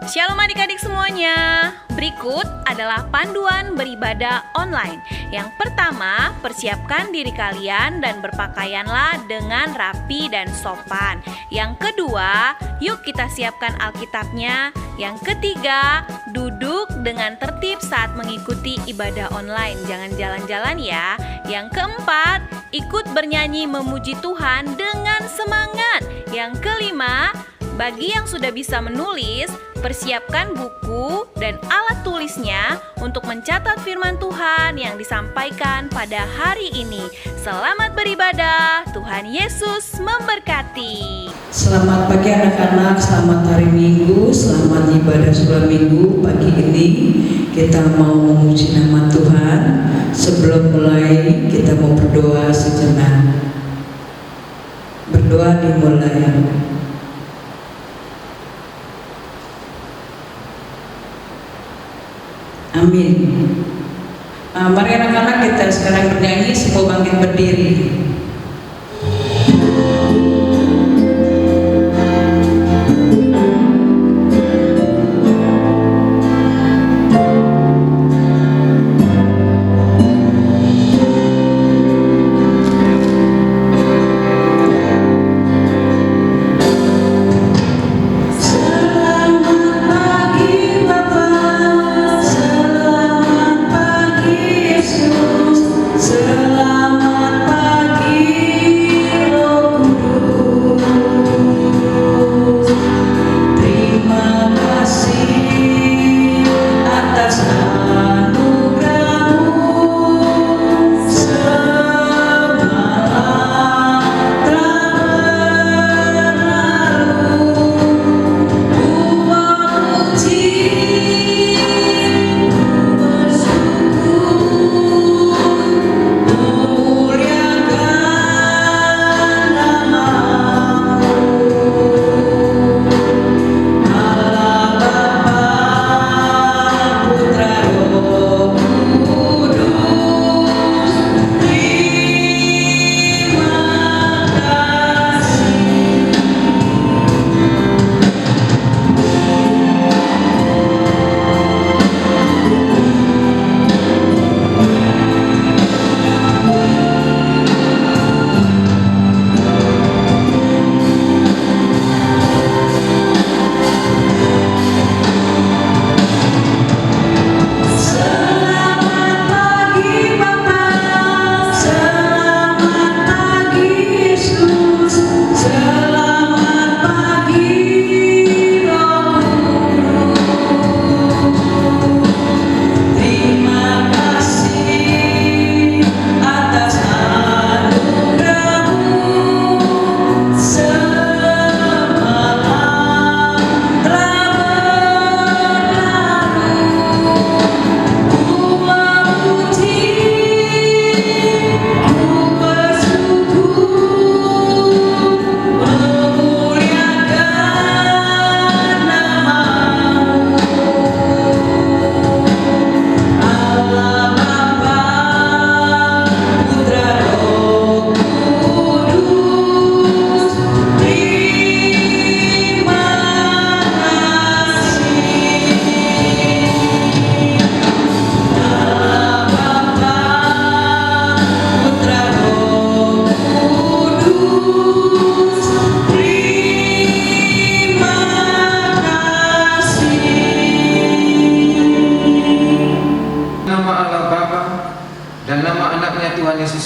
Shalom adik-adik semuanya. Berikut adalah panduan beribadah online. Yang pertama, persiapkan diri kalian dan berpakaianlah dengan rapi dan sopan. Yang kedua, yuk kita siapkan Alkitabnya. Yang ketiga, duduk dengan tertib saat mengikuti ibadah online. Jangan jalan-jalan ya. Yang keempat, ikut bernyanyi memuji Tuhan dengan semangat. Yang kelima, bagi yang sudah bisa menulis, persiapkan buku dan alat tulisnya untuk mencatat firman Tuhan yang disampaikan pada hari ini. Selamat beribadah, Tuhan Yesus memberkati. Selamat pagi anak-anak, selamat hari Minggu, selamat ibadah sebulan Minggu. Pagi ini kita mau memuji nama Tuhan. Sebelum mulai, kita mau berdoa sejenak. Berdoa dimulai. Amin. Mari anak-anak kita sekarang bernyanyi, semua bangkit berdiri.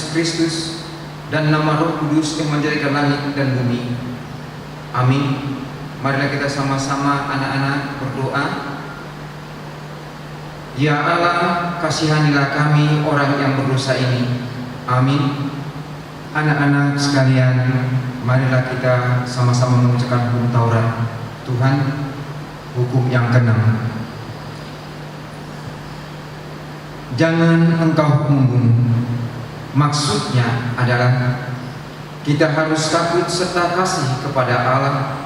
Kristus dan nama Roh Kudus yang menjadikan langit dan bumi. Amin. Marilah kita sama-sama anak-anak berdoa. Ya Allah, kasihanilah kami orang yang berdosa ini. Amin. Anak-anak sekalian, marilah kita sama-sama mengucapkan hukum Taurat. Tuhan, hukum yang keenam. Jangan engkau membunuh. Maksudnya adalah kita harus takut serta kasih kepada Allah.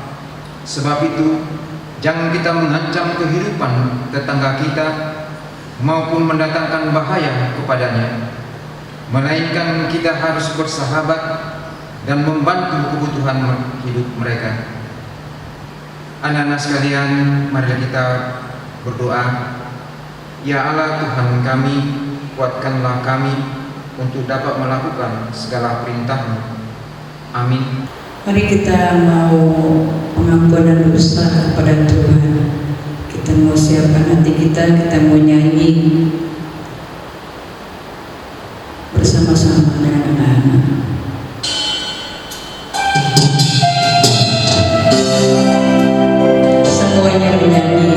Sebab itu, jangan kita mengancam kehidupan tetangga kita maupun mendatangkan bahaya kepadanya. Melainkan kita harus bersahabat dan membantu kebutuhan hidup mereka. Anak-anak sekalian, marilah kita berdoa. Ya Allah Tuhan kami, kuatkanlah kami untuk dapat melakukan segala perintah-Mu. Amin. Mari kita mau pengampunan dosa kepada Tuhan. Kita mau siapkan hati kita mau nyanyi bersama-sama dengan anak-anak. Semuanya menyanyi.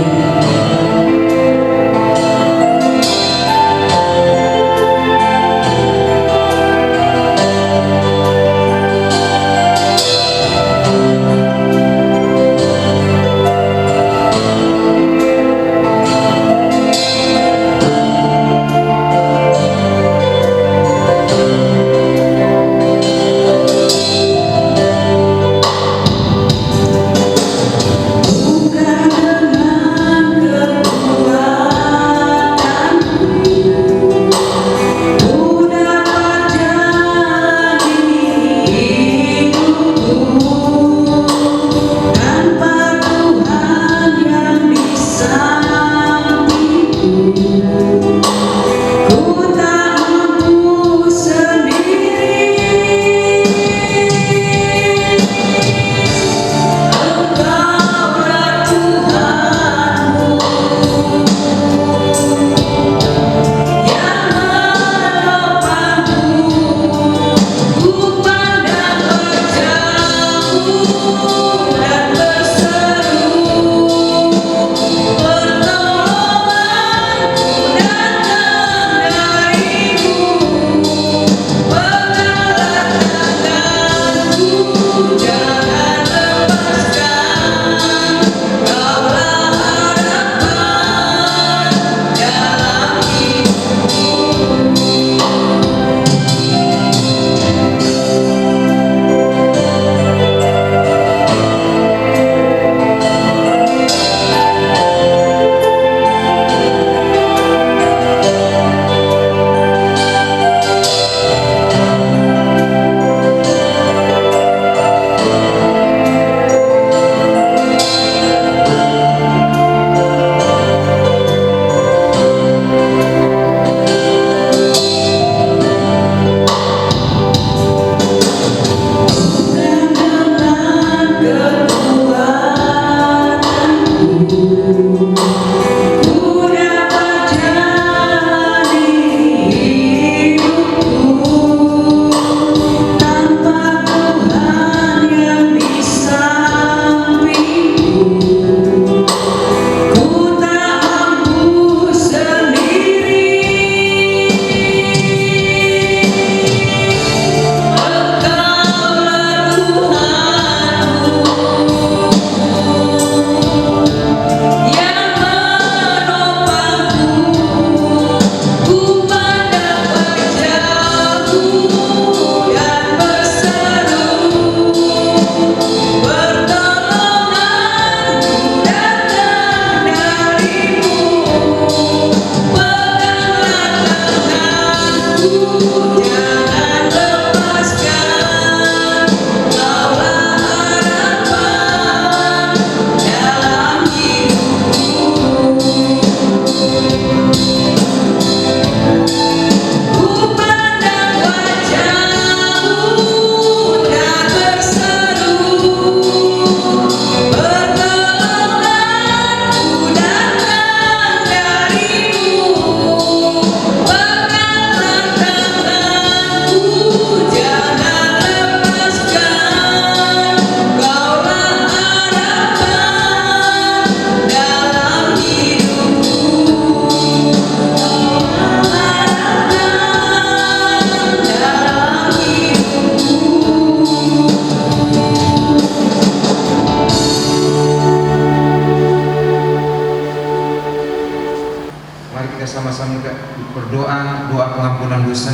berdoa doa pengampunan dosa.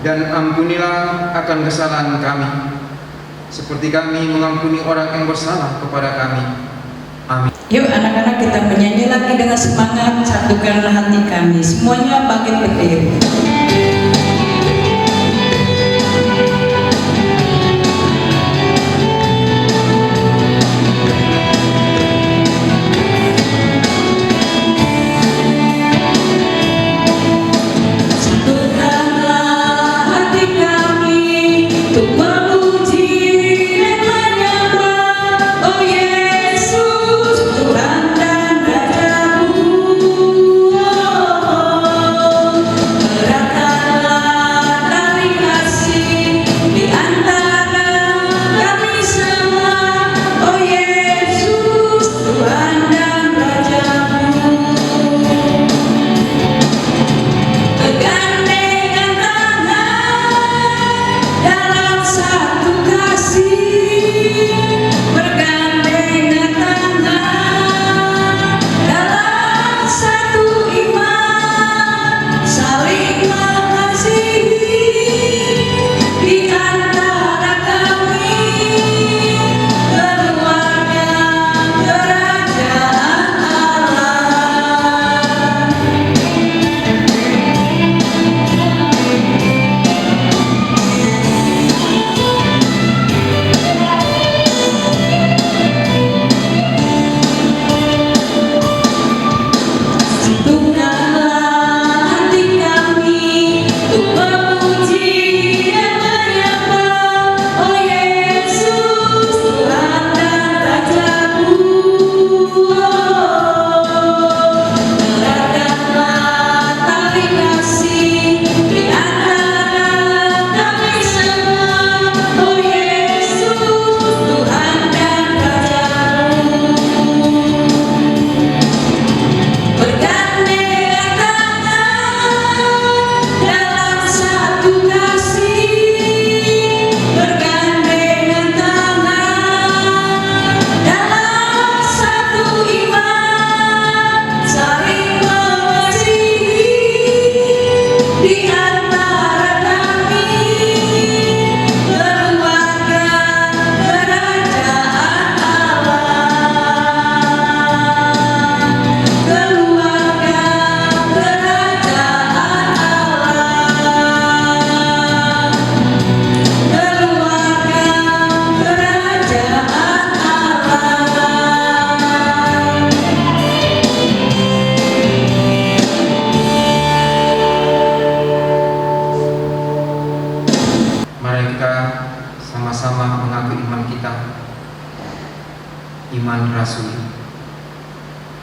Dan ampunilah akan kesalahan kami, seperti kami mengampuni orang yang bersalah kepada kami. Amin. Yuk anak-anak, kita menyanyi lagi dengan semangat. Satukanlah hati kami. Semuanya bangkit berdiri.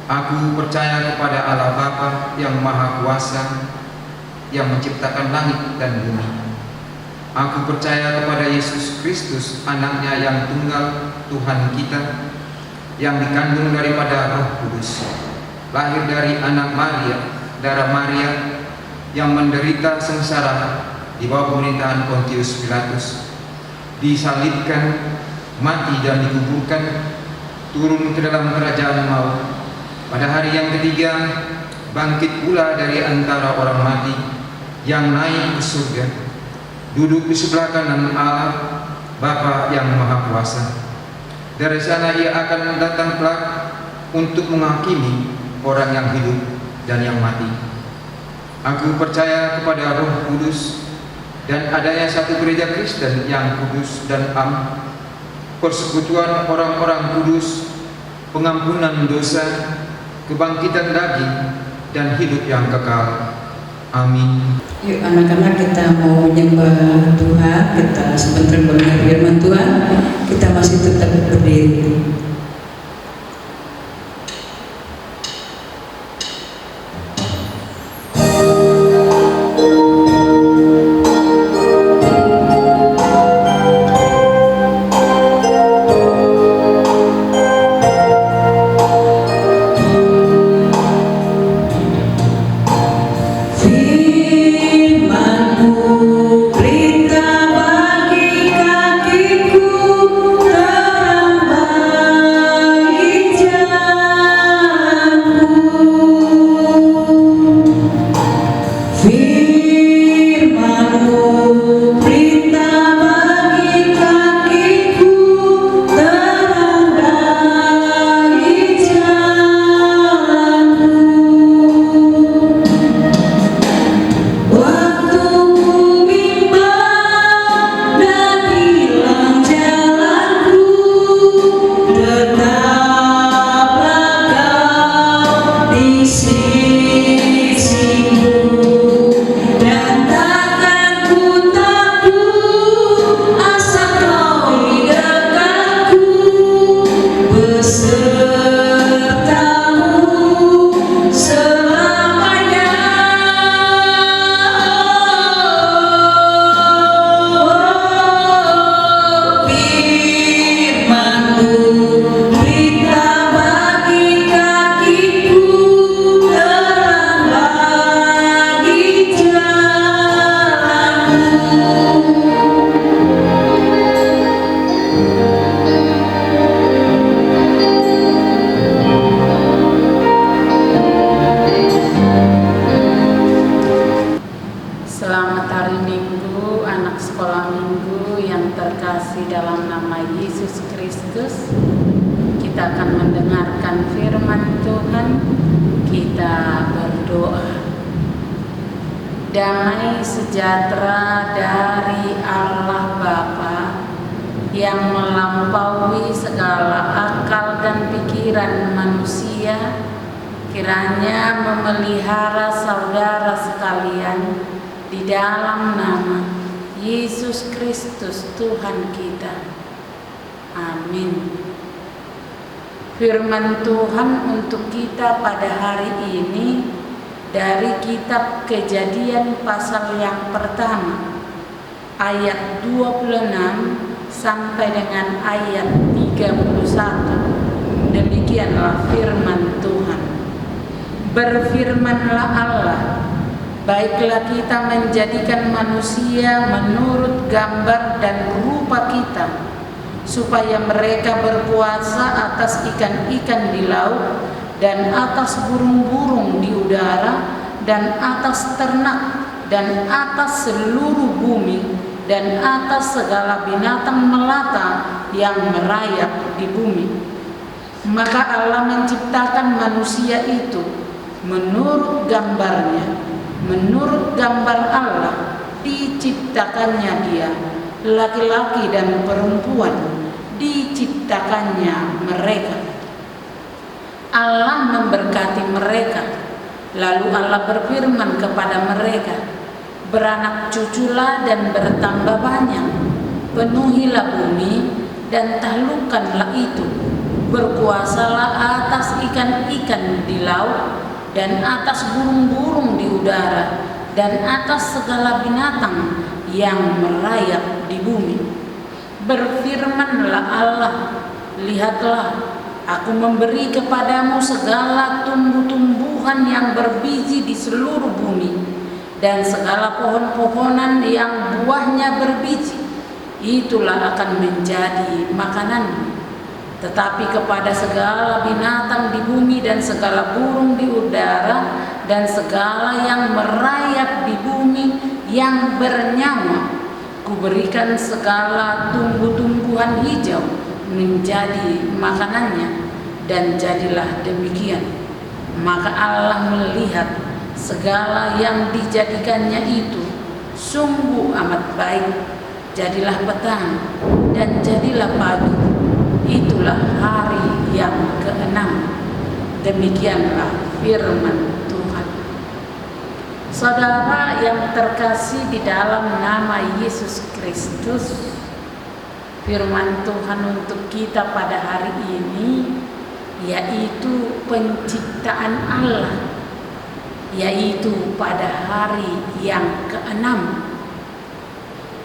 Aku percaya kepada Allah Bapa yang Maha Kuasa, yang menciptakan langit dan bumi. Aku percaya kepada Yesus Kristus, anaknya yang tunggal, Tuhan kita, yang dikandung daripada Roh Kudus, lahir dari anak Maria, darah Maria, yang menderita sengsara di bawah pemerintahan Pontius Pilatus, disalibkan, mati dan dikuburkan, turun ke dalam kerajaan maut. Pada hari yang ketiga, bangkit pula dari antara orang mati, yang naik ke surga, duduk di sebelah kanan Allah Bapa yang Maha Kuasa. Dari sana ia akan datang kelak untuk menghakimi orang yang hidup dan yang mati. Aku percaya kepada Roh Kudus dan adanya satu gereja Kristen yang kudus dan am, persekutuan orang-orang kudus, pengampunan dosa, kebangkitan daging, dan hidup yang kekal. Amin. Yuk anak-anak, kita mau menyembah Tuhan. Kita sebentar mendengar firman Tuhan. Kita masih tetap berdiri. Kita akan mendengarkan firman Tuhan. Kita berdoa. Damai sejahtera dari Allah Bapa yang melampaui segala akal dan pikiran manusia, kiranya memelihara saudara sekalian di dalam nama Yesus Kristus Tuhan kita. Amin. Firman Tuhan untuk kita pada hari ini dari kitab Kejadian pasal yang pertama ayat 26 sampai dengan ayat 31. Demikianlah firman Tuhan. Berfirmanlah Allah, baiklah kita menjadikan manusia menurut gambar dan rupa kita, supaya mereka berkuasa atas ikan-ikan di laut dan atas burung-burung di udara dan atas ternak dan atas seluruh bumi dan atas segala binatang melata yang merayap di bumi. Maka Allah menciptakan manusia itu menurut gambarnya, menurut gambar Allah diciptakannya dia, laki-laki dan perempuan diciptakannya mereka. Allah memberkati mereka, lalu Allah berfirman kepada mereka, beranak cuculah dan bertambah banyak, penuhilah bumi dan taklukkanlah itu. berkuasalah atas ikan-ikan di laut dan atas burung-burung di udara dan atas segala binatang yang merayap di bumi. Berfirmanlah Allah, lihatlah, aku memberi kepadamu segala tumbuh-tumbuhan yang berbiji di seluruh bumi dan segala pohon-pohonan yang buahnya berbiji, itulah akan menjadi makananmu. Tetapi kepada segala binatang di bumi dan segala burung di udara dan segala yang merayap di bumi yang bernyawa, kuberikan segala tumbuh-tumbuhan hijau menjadi makanannya, dan jadilah demikian. Maka Allah melihat segala yang dijadikannya itu sungguh amat baik. Jadilah petang dan jadilah pagi, itulah hari yang keenam. Demikianlah firman Tuhan. Saudara yang terkasih di dalam nama Yesus Kristus, firman Tuhan untuk kita pada hari ini yaitu penciptaan Allah, yaitu pada hari yang keenam,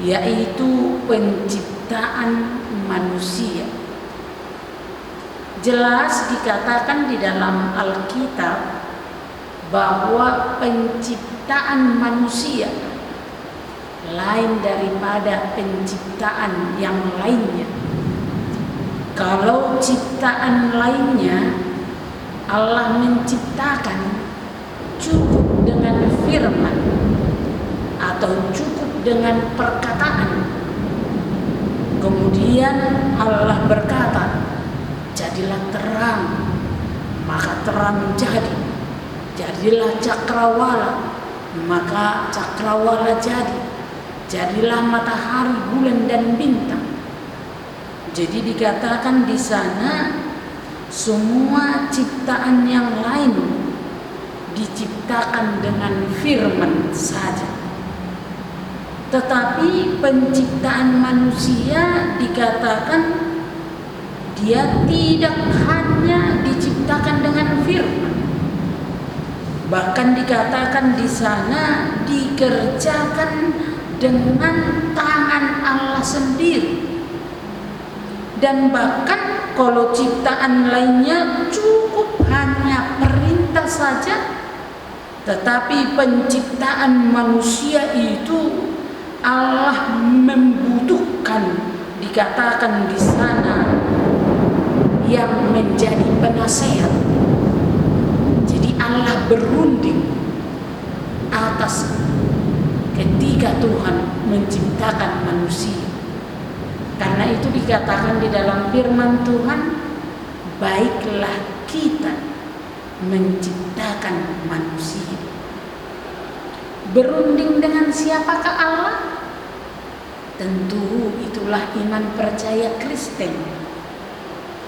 yaitu penciptaan manusia. Jelas dikatakan di dalam Alkitab bahwa penciptaan manusia lain daripada penciptaan yang lainnya. Kalau ciptaan lainnya Allah menciptakan cukup dengan firman atau cukup dengan perkataan. Kemudian Allah berkata, jadilah terang, maka terang jadi. Jadilah cakrawala, maka cakrawala jadi. Jadilah matahari, bulan dan bintang. Jadi dikatakan di sana semua ciptaan yang lain diciptakan dengan firman saja. Tetapi penciptaan manusia dikatakan dia tidak hanya diciptakan dengan firman. Bahkan dikatakan di sana dikerjakan dengan tangan Allah sendiri. Dan bahkan kalau ciptaan lainnya cukup hanya perintah saja, tetapi penciptaan manusia itu Allah membutuhkan, dikatakan di sana, yang menjadi penasehat. Jadi Allah berunding atas ketika Tuhan menciptakan manusia. Karena itu dikatakan di dalam firman Tuhan, baiklah kita menciptakan manusia. Berunding dengan siapakah Allah? Tentu itulah iman percaya Kristen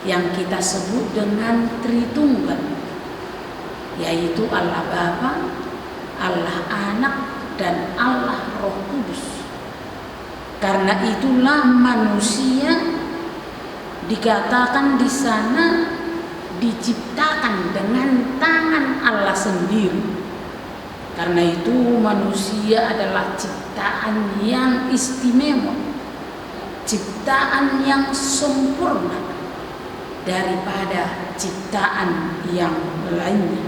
yang kita sebut dengan Tritunggal, yaitu Allah Bapa, Allah Anak, dan Allah Roh Kudus. Karena itulah manusia dikatakan di sana diciptakan dengan tangan Allah sendiri. Karena itu manusia adalah ciptaan yang istimewa, ciptaan yang sempurna daripada ciptaan yang lainnya.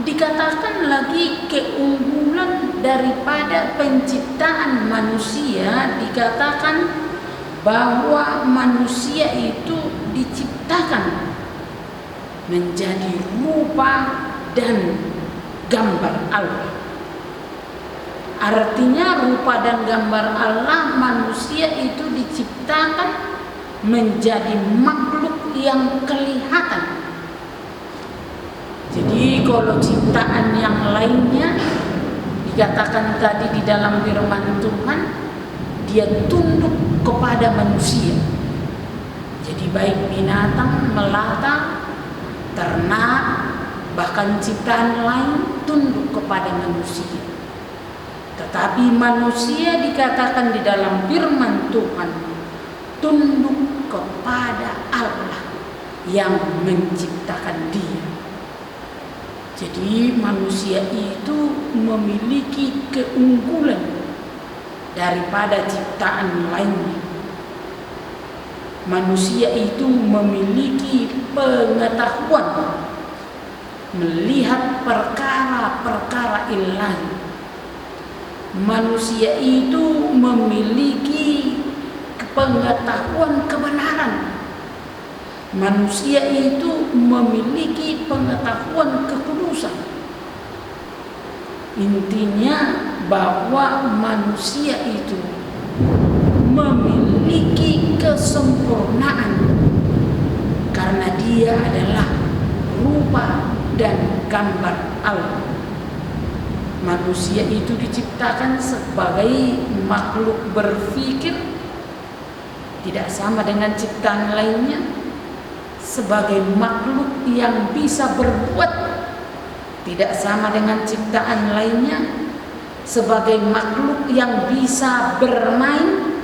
Dikatakan lagi keunggulan daripada penciptaan manusia, dikatakan bahwa manusia itu diciptakan menjadi rupa dan gambar Allah. Artinya rupa dan gambar Allah, manusia itu diciptakan menjadi makhluk yang kelihatan. Jadi kalau ciptaan yang lainnya dikatakan tadi di dalam firman Tuhan, dia tunduk kepada manusia. Jadi baik binatang, melata, ternak, bahkan ciptaan lain tunduk kepada manusia. Tetapi manusia dikatakan di dalam firman Tuhan tunduk kepada Allah. yang menciptakan dia. Jadi manusia itu memiliki keunggulan daripada ciptaan lainnya. Manusia itu memiliki pengetahuan melihat perkara-perkara ilahi. Manusia itu memiliki pengetahuan kebenaran. Manusia itu memiliki pengetahuan kekudusan. Intinya bahwa manusia itu memiliki kesempurnaan karena dia adalah rupa dan gambar Allah. Manusia itu diciptakan sebagai makhluk berpikir, tidak sama dengan ciptaan lainnya, sebagai makhluk yang bisa berbuat, tidak sama dengan ciptaan lainnya, sebagai makhluk yang bisa bermain,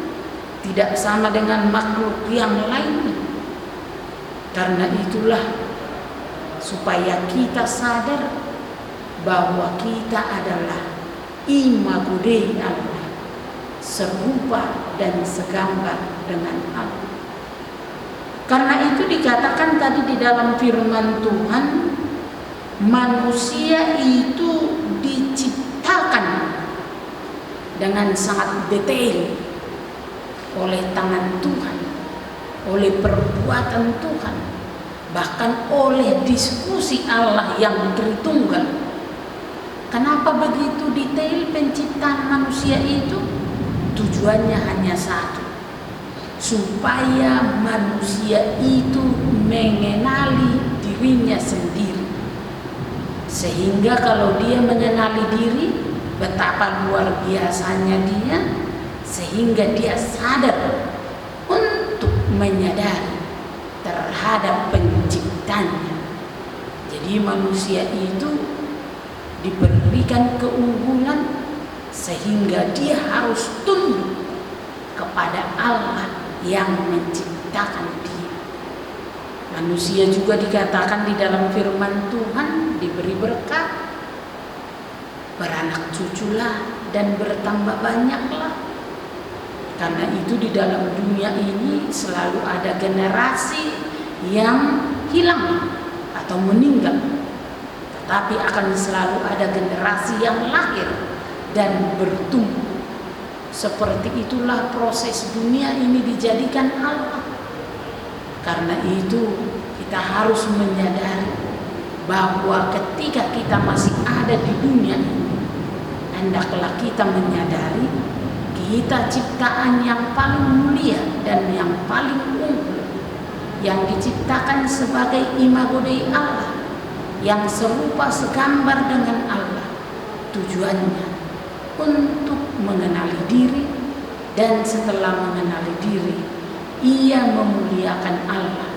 tidak sama dengan makhluk yang lainnya. Karena itulah supaya kita sadar bahwa kita adalah imago Dei Allah, serupa dan segambar dengan Allah. Karena itu dikatakan tadi di dalam firman Tuhan, manusia itu diciptakan dengan sangat detail oleh tangan Tuhan, oleh perbuatan Tuhan, bahkan oleh diskusi Allah yang Tritunggal. Kenapa begitu detail penciptaan manusia itu? Tujuannya hanya satu, supaya manusia itu mengenali dirinya sendiri. Sehingga kalau dia mengenali diri, betapa luar biasanya dia, sehingga dia sadar untuk menyadari terhadap penciptanya. Jadi manusia itu diberikan keunggulan sehingga dia harus tunduk kepada Allah yang menciptakan dia. Manusia juga dikatakan di dalam firman Tuhan diberi berkat, beranak cuculah dan bertambah banyaklah. Karena itu di dalam dunia ini selalu ada generasi yang hilang atau meninggal, tetapi akan selalu ada generasi yang lahir dan bertumbuh. Seperti itulah proses dunia ini dijadikan Allah. Karena itu kita harus menyadari bahwa ketika kita masih ada di dunia ini, hendaklah kita menyadari kita ciptaan yang paling mulia dan yang paling unggul, yang diciptakan sebagai imago Dei Allah, yang serupa segambar dengan Allah. Tujuannya untuk mengenali diri, dan setelah mengenali diri, ia memuliakan Allah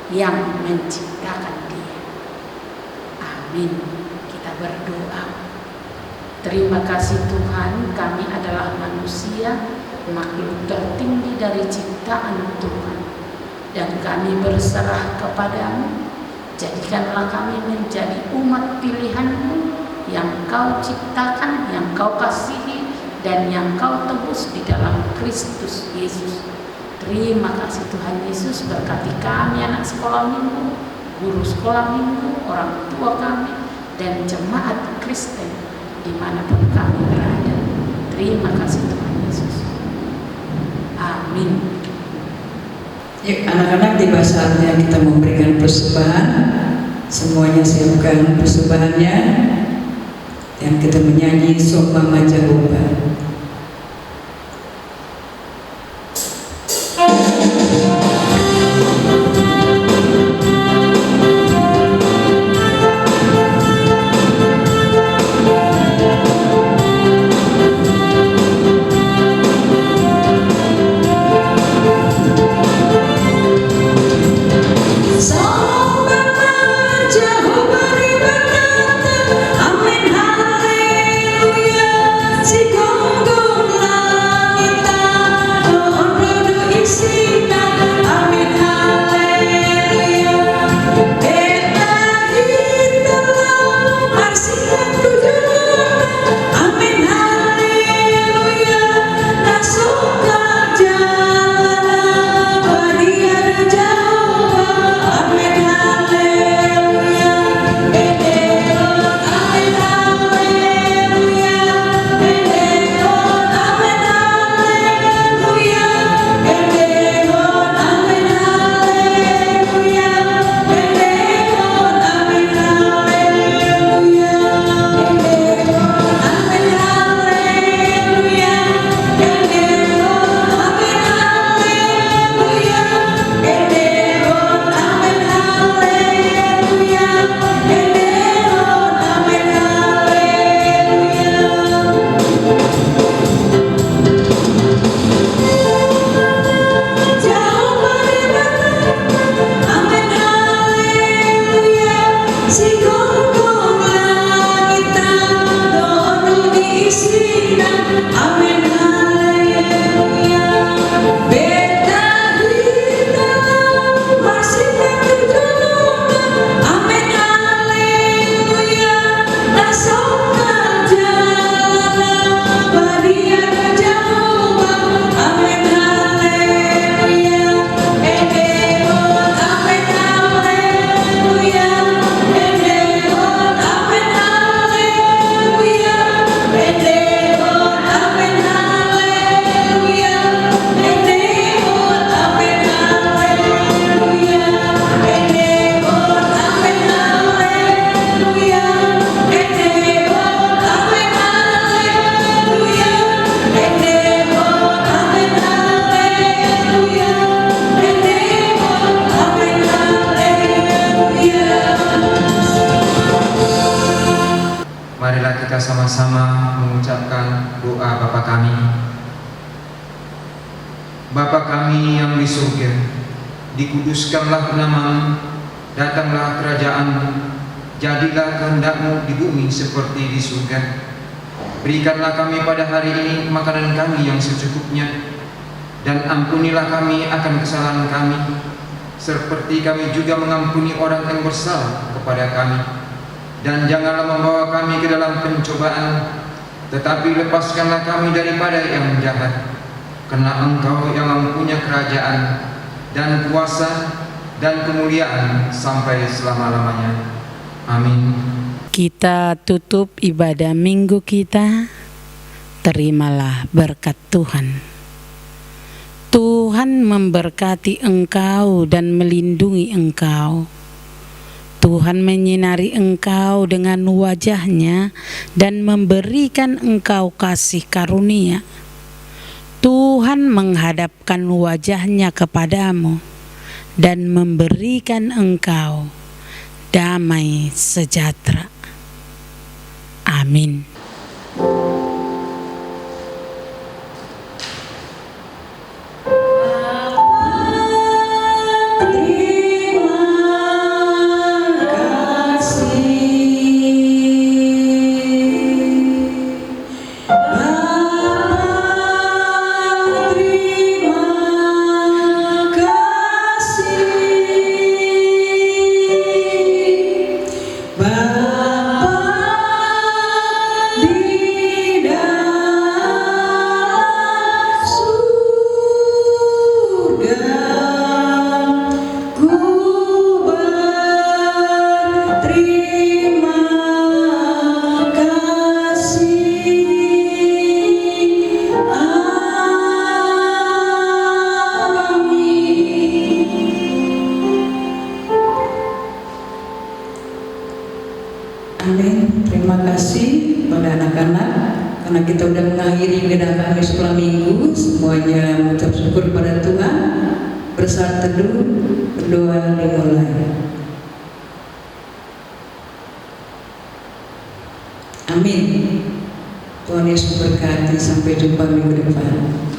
yang menciptakan dia. Amin. Kita berdoa. Terima kasih Tuhan, kami adalah manusia, makhluk tertinggi dari ciptaan Tuhan, dan kami berserah kepadamu. Jadikanlah kami menjadi umat pilihan-Mu yang Kau ciptakan, yang Kau kasihi, dan yang Kau tebus di dalam Kristus Yesus. Terima kasih Tuhan Yesus, berkati kami anak sekolah minggu, guru sekolah minggu, orang tua kami, dan jemaat Kristen dimanapun kami berada. Terima kasih Tuhan Yesus. Amin. Yuk anak-anak, tiba saatnya kita memberikan persembahan. Semuanya siapkan persembahannya. Yang kita menyanyi Soma Majagoba. Amin, haleluya, si kita sama-sama mengucapkan doa Bapa kami. Bapa kami yang di surga, dikuduskanlah namamu, datanglah kerajaan-Mu, jadilah kehendak-Mu di bumi seperti di surga. Berikanlah kami pada hari ini makanan kami yang secukupnya, dan ampunilah kami akan kesalahan kami, seperti kami juga mengampuni orang yang bersalah kepada kami. Dan janganlah membawa kami ke dalam pencobaan, tetapi lepaskanlah kami daripada yang jahat. Karena Engkau yang mempunyai kerajaan dan kuasa dan kemuliaan sampai selama-lamanya. Amin. Kita tutup ibadah minggu kita. Terimalah berkat Tuhan. Tuhan memberkati engkau dan melindungi engkau. Tuhan menyinari engkau dengan wajah-Nya dan memberikan engkau kasih karunia. Tuhan menghadapkan wajah-Nya kepadamu dan memberikan engkau damai sejahtera. Amin. Amin. Terima kasih pada anak-anak, karena kita sudah mengakhiri ibadah kami sekolah minggu. Semuanya mengucap syukur pada Tuhan. Bersaat teduh, berdoa dimulai. Amin. Tuhan Yesus berkati. Sampai jumpa minggu depan.